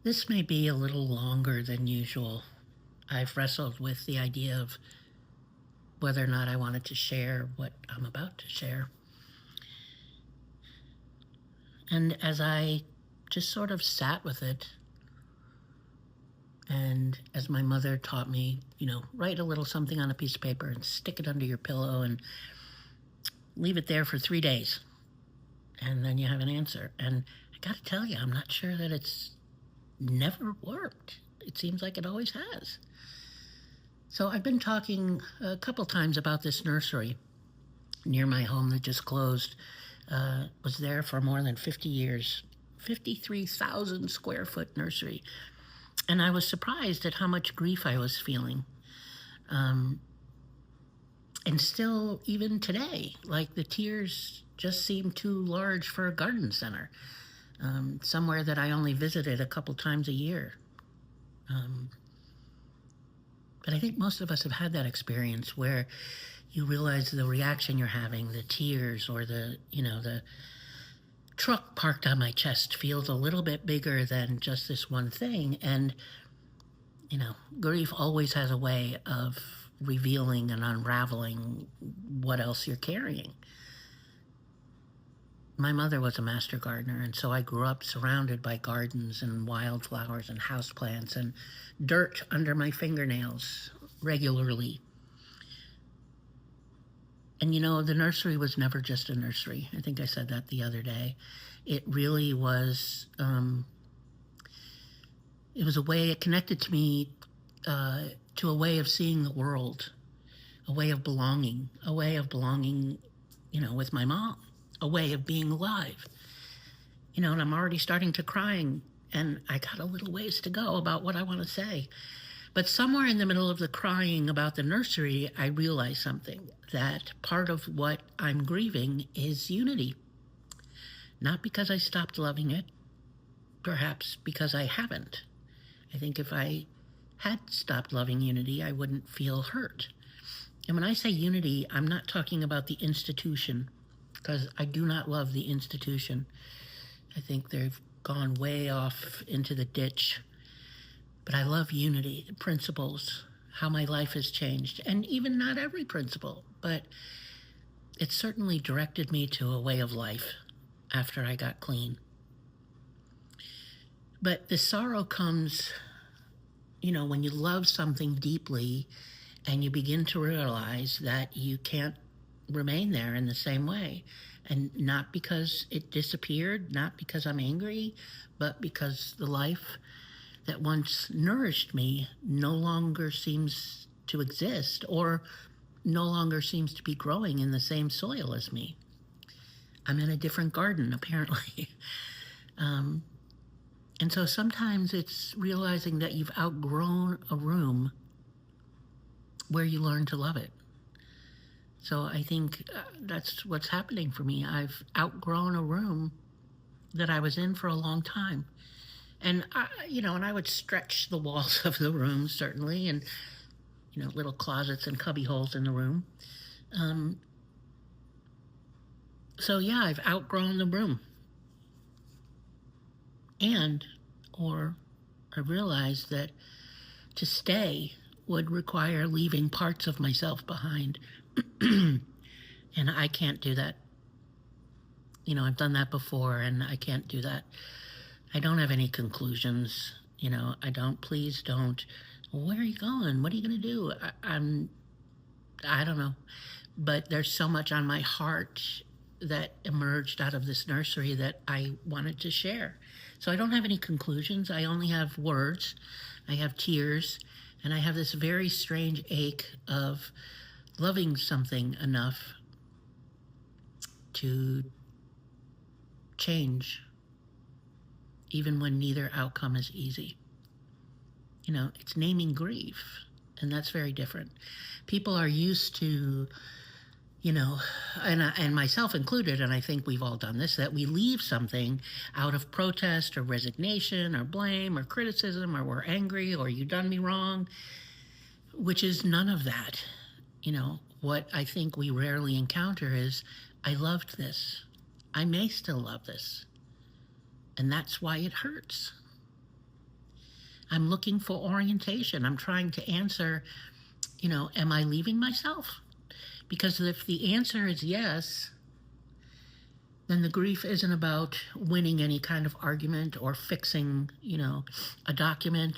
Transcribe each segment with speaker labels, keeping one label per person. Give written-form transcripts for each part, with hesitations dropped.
Speaker 1: This may be a little longer than usual. I've wrestled with the idea of whether or not I wanted to share what I'm about to share. And as I just sort of sat with it, and as my mother taught me, write a little something on a piece of paper and stick it under your pillow and leave it there for 3 days. And then you have an answer. And I got to tell you, I'm not sure that it's never worked. It seems like it always has. So I've been talking a couple times about this nursery near my home that just closed. Was there for more than 50 years, 53,000 square foot nursery. And I was surprised at how much grief I was feeling. And still, even today, like the tears just seem too large for a garden center, somewhere that I only visited a couple times a year. But I think most of us have had that experience where you realize the reaction you're having, the tears, or the truck parked on my chest feels a little bit bigger than just this one thing. And, grief always has a way of revealing and unraveling what else you're carrying. My mother was a master gardener, and so I grew up surrounded by gardens and wildflowers and houseplants and dirt under my fingernails regularly. And the nursery was never just a nursery. I think I said that the other day. It really was, it was a way, it connected to me to a way of seeing the world, a way of belonging, with my mom, a way of being alive. And I'm already starting to crying, and I got a little ways to go about what I want to say. But somewhere in the middle of the crying about the nursery, I realized something, that part of what I'm grieving is unity. Not because I stopped loving it, perhaps because I haven't. I think if I had stopped loving unity, I wouldn't feel hurt. And when I say unity, I'm not talking about the institution, because I do not love the institution. I think they've gone way off into the ditch. But I love unity, principles, how my life has changed. And even not every principle, but it certainly directed me to a way of life after I got clean. But the sorrow comes, when you love something deeply and you begin to realize that you can't remain there in the same way. And not because it disappeared, not because I'm angry, but because the life that once nourished me no longer seems to exist, or no longer seems to be growing in the same soil as me. I'm in a different garden, apparently. And so sometimes it's realizing that you've outgrown a room where you learn to love it. So I think that's what's happening for me. I've outgrown a room that I was in for a long time. And I would stretch the walls of the room, certainly, and, little closets and cubby holes in the room. So yeah, I've outgrown the room. Or I realized that to stay would require leaving parts of myself behind. And I can't do that. I've done that before, and I can't do that. I don't have any conclusions. Please don't. Where are you going? What are you going to do? I don't know. But there's so much on my heart that emerged out of this nursery that I wanted to share. So I don't have any conclusions. I only have words. I have tears. And I have this very strange ache of loving something enough to change, even when neither outcome is easy. It's naming grief, and that's very different. People are used to, and myself included, and I think we've all done this, that we leave something out of protest or resignation or blame or criticism, or we're angry, or you done me wrong, which is none of that. What I think we rarely encounter is, I loved this. I may still love this. And that's why it hurts. I'm looking for orientation. I'm trying to answer, am I leaving myself? Because if the answer is yes, then the grief isn't about winning any kind of argument or fixing, a document.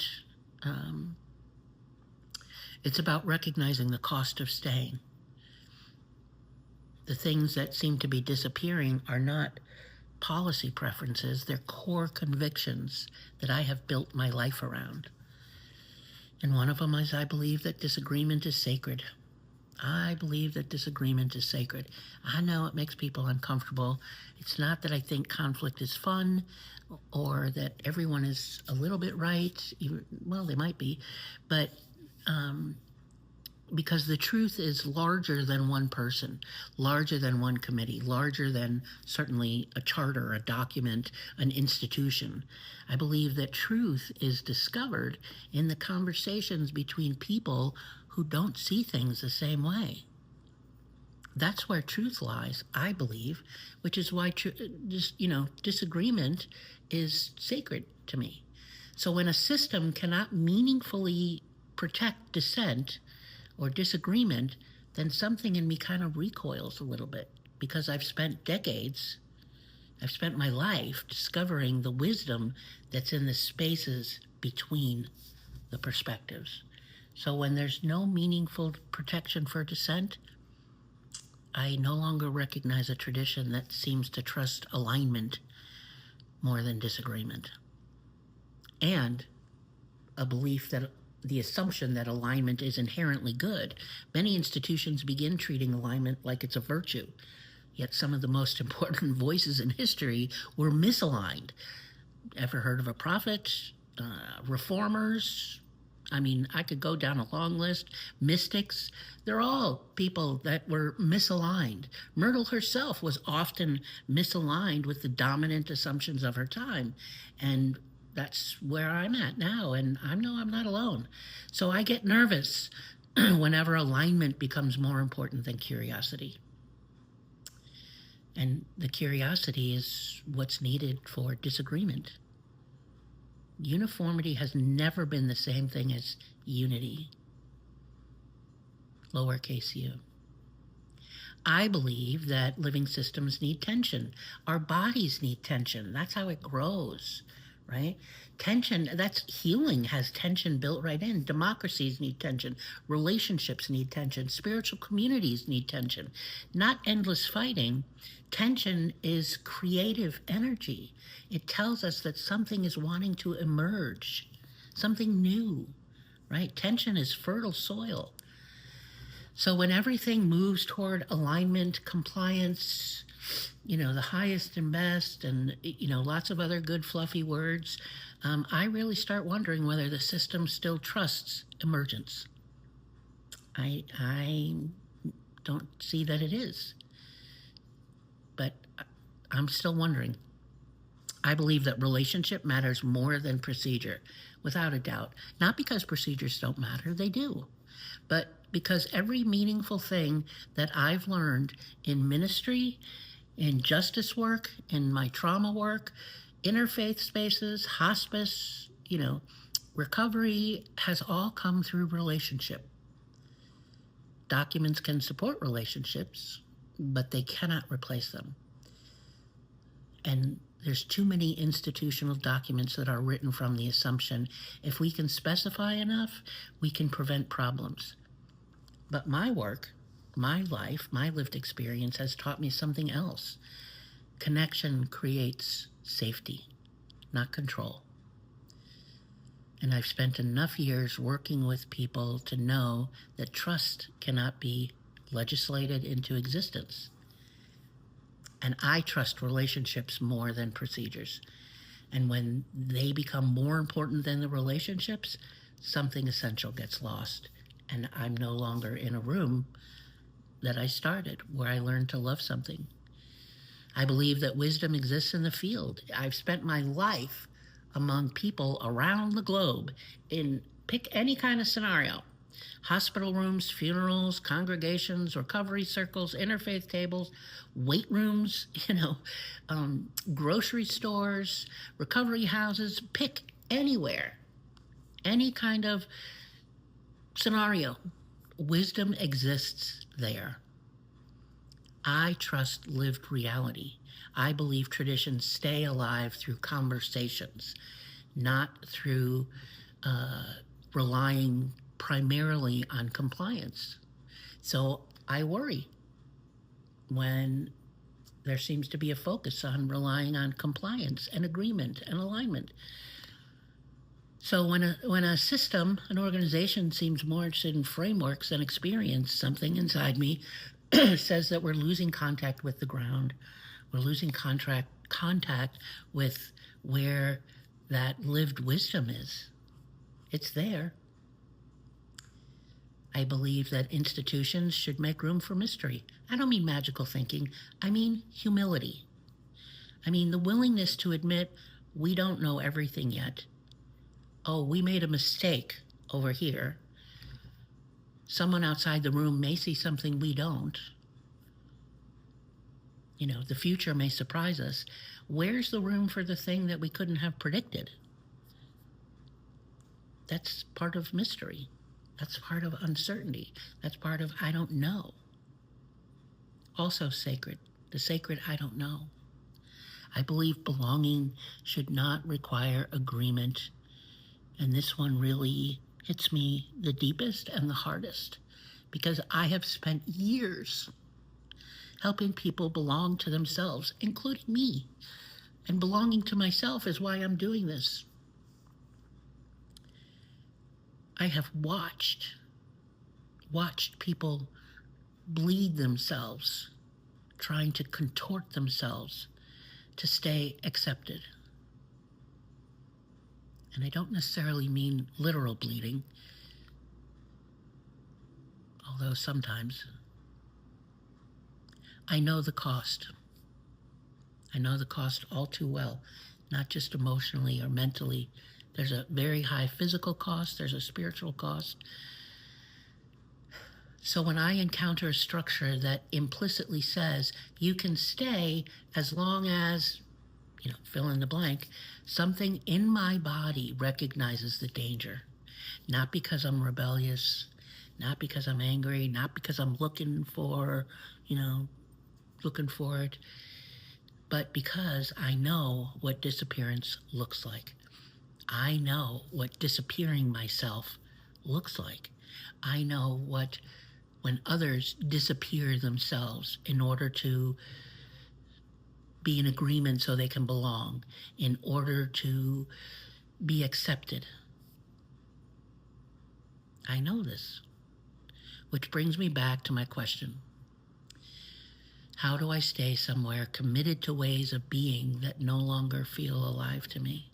Speaker 1: It's about recognizing the cost of staying. The things that seem to be disappearing are not policy preferences, they're core convictions that I have built my life around. And one of them is I believe that disagreement is sacred. I believe that disagreement is sacred. I know it makes people uncomfortable. It's not that I think conflict is fun or that everyone is a little bit right. Well, they might be, but because the truth is larger than one person, larger than one committee, larger than certainly a charter, a document, an institution. I believe that truth is discovered in the conversations between people who don't see things the same way. That's where truth lies, I believe, which is why disagreement is sacred to me. So when a system cannot meaningfully protect dissent or disagreement, then something in me kind of recoils a little bit, because I've spent my life discovering the wisdom that's in the spaces between the perspectives. So when there's no meaningful protection for dissent, I no longer recognize a tradition that seems to trust alignment more than disagreement. And a belief that the assumption that alignment is inherently good. Many institutions begin treating alignment like it's a virtue, yet some of the most important voices in history were misaligned. Ever heard of a prophet? Reformers? I could go down a long list. Mystics? They're all people that were misaligned. Myrtle herself was often misaligned with the dominant assumptions of her time. And that's where I'm at now, and I know I'm not alone. So I get nervous whenever alignment becomes more important than curiosity. And the curiosity is what's needed for disagreement. Uniformity has never been the same thing as unity. Lowercase u. I believe that living systems need tension. Our bodies need tension. That's how it grows. Right? Tension, that's healing, has tension built right in. Democracies need tension. Relationships need tension. Spiritual communities need tension. Not endless fighting. Tension is creative energy. It tells us that something is wanting to emerge, something new, right? Tension is fertile soil. So when everything moves toward alignment, compliance, the highest and best, and, lots of other good fluffy words, I really start wondering whether the system still trusts emergence. I don't see that it is, but I'm still wondering. I believe that relationship matters more than procedure, without a doubt. Not because procedures don't matter, they do, but because every meaningful thing that I've learned in ministry, in justice work, in my trauma work, interfaith spaces, hospice, recovery has all come through relationship. Documents can support relationships, but they cannot replace them. And there's too many institutional documents that are written from the assumption, if we can specify enough, we can prevent problems. But my work, my life, my lived experience has taught me something else. Connection creates safety, not control. And I've spent enough years working with people to know that trust cannot be legislated into existence. And I trust relationships more than procedures. And when they become more important than the relationships, something essential gets lost. And I'm no longer in a room that I started, where I learned to love something. I believe that wisdom exists in the field. I've spent my life among people around the globe in pick any kind of scenario. Hospital rooms, funerals, congregations, recovery circles, interfaith tables, weight rooms, grocery stores, recovery houses, pick anywhere. any kind of scenario, wisdom exists there. I trust lived reality. I believe traditions stay alive through conversations, not through relying primarily on compliance. So I worry when there seems to be a focus on relying on compliance and agreement and alignment. So when a system, an organization seems more interested in frameworks than experience, something inside me says that we're losing contact with the ground. We're losing contact with where that lived wisdom is. It's there. I believe that institutions should make room for mystery. I don't mean magical thinking. I mean humility. I mean the willingness to admit we don't know everything yet. Oh, we made a mistake over here. Someone outside the room may see something we don't. You know, the future may surprise us. Where's the room for the thing that we couldn't have predicted? That's part of mystery. That's part of uncertainty. That's part of I don't know. Also sacred, the sacred I don't know. I believe belonging should not require agreement. And this one really hits me the deepest and the hardest, because I have spent years helping people belong to themselves, including me. And belonging to myself is why I'm doing this. I have watched people bleed themselves, trying to contort themselves to stay accepted. And I don't necessarily mean literal bleeding, although sometimes. I know the cost. I know the cost all too well, not just emotionally or mentally. There's a very high physical cost, there's a spiritual cost. So when I encounter a structure that implicitly says you can stay as long as, fill in the blank, something in my body recognizes the danger. Not because I'm rebellious, not because I'm angry, not because I'm looking for it, but because I know what disappearance looks like. I know what disappearing myself looks like. I know what when others disappear themselves in order to be in agreement so they can belong, in order to be accepted. I know this, which brings me back to my question. How do I stay somewhere committed to ways of being that no longer feel alive to me?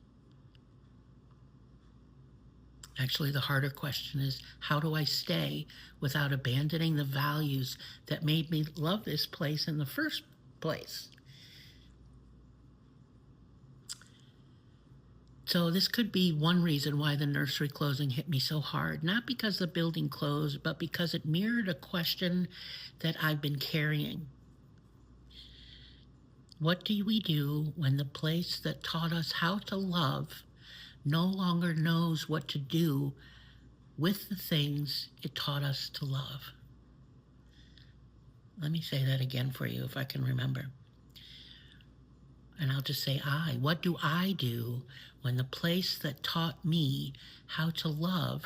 Speaker 1: Actually, the harder question is, how do I stay without abandoning the values that made me love this place in the first place? So this could be one reason why the nursery closing hit me so hard, not because the building closed, but because it mirrored a question that I've been carrying. What do we do when the place that taught us how to love no longer knows what to do with the things it taught us to love? Let me say that again for you if I can remember. And I'll just say what do I do when the place that taught me how to love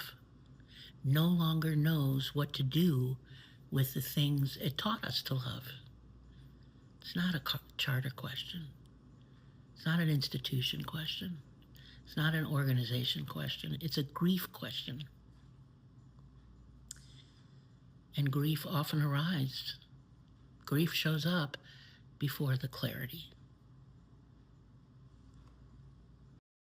Speaker 1: no longer knows what to do with the things it taught us to love? It's not a charter question. It's not an institution question. It's not an organization question. It's a grief question. And grief often arises. Grief shows up before the clarity.